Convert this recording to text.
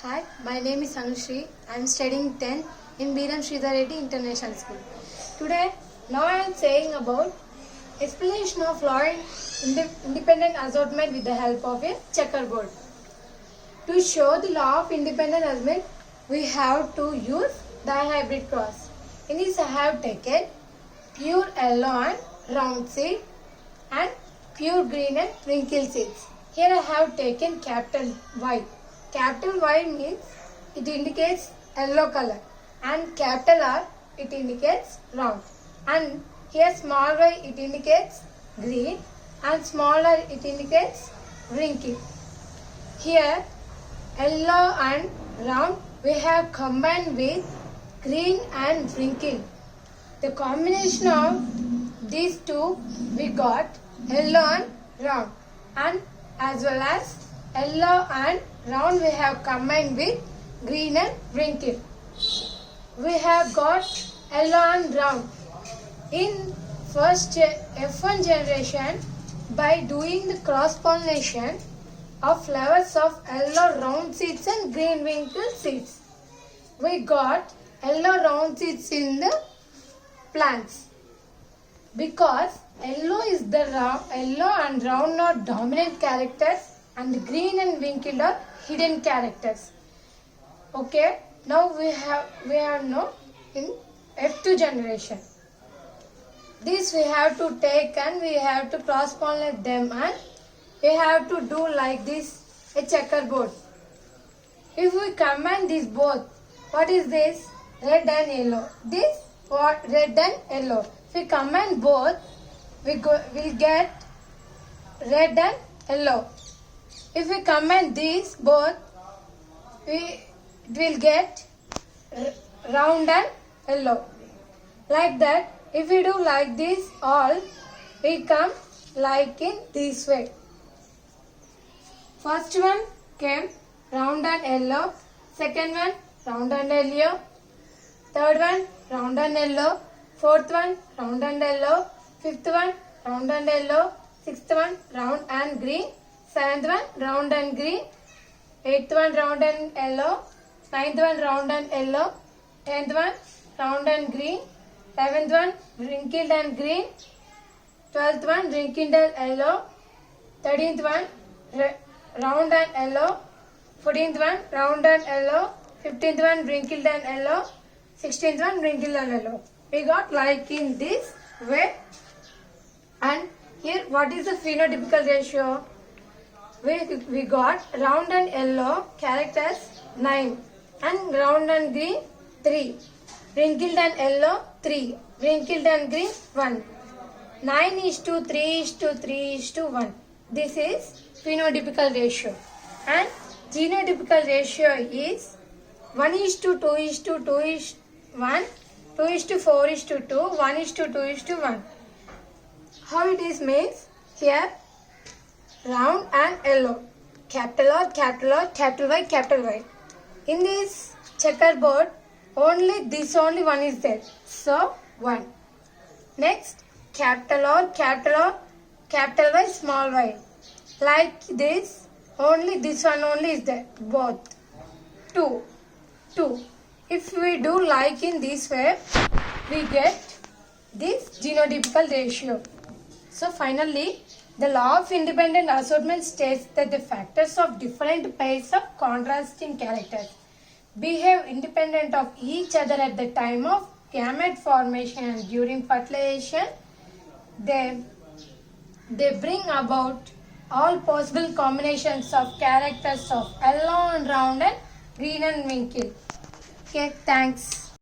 Hi, my name is Anushri. I am studying 10th in Biram Sridhar Reddy International School. Today, now I am saying about explanation of law and independent assortment with the help of a checkerboard. To show the law of independent assortment, we have to use dihybrid cross. In this, I have taken pure yellow and round seed and pure green and wrinkled seeds. Here I have taken capital Y. Capital Y means it indicates yellow color and capital R it indicates round, and here small y it indicates green and smaller it indicates wrinkle. Here yellow and round we have combined with green and wrinkle. The combination of these two we got yellow and round, and as well as yellow and round we have combined with green and wrinkle. We have got yellow and round. In first F1 generation, by doing the cross pollination of flowers of yellow round seeds and green wrinkled seeds, we got yellow round seeds in the plants. Because yellow is the yellow and round are dominant characters, and the green and wrinkled are hidden characters. Okay, now we have now in F2 generation. This we have to take and we have to cross pollinate them, and we have to do like this a checkerboard. If we combine these both, what is this? Red and yellow. This what? Red and yellow. If we combine both, we'll get red and yellow. If we combine these both, we will get round and yellow. Like that, if we do like this all, we come like in this way. First one came round and yellow, second one round and yellow, third one round and yellow, fourth one round and yellow, fifth one round and yellow, sixth one round and green, seventh one round and green, eighth one round and yellow, ninth one round and yellow, 10th one round and green, 11th one wrinkled and green, 12th one wrinkled and yellow, 13th one round and yellow, 14th one round and yellow, 15th one wrinkled and yellow, 16th one wrinkled and yellow. We got like in this way. And here what is the phenotypical ratio? We got round and yellow characters 9 and round and green 3, wrinkled and yellow 3, wrinkled and green 1. 9:3:3:1. This is phenotypical ratio, and genotypical ratio is 1:2:2:1, 2:4:2, 1:2:1. How it is means here round and yellow, capital R, capital R, capital Y, capital Y. In this checkerboard, only this only one is there. So 1. Next, capital R, capital R, capital Y, small y. Like this, only this one only is there. Both. 2. 2. If we do like in this way, we get this genotypical ratio. So finally, the law of independent assortment states that the factors of different pairs of contrasting characters behave independent of each other at the time of gamete formation and during fertilization. They bring about all possible combinations of characters of yellow and round and green and wrinkled. Okay, thanks.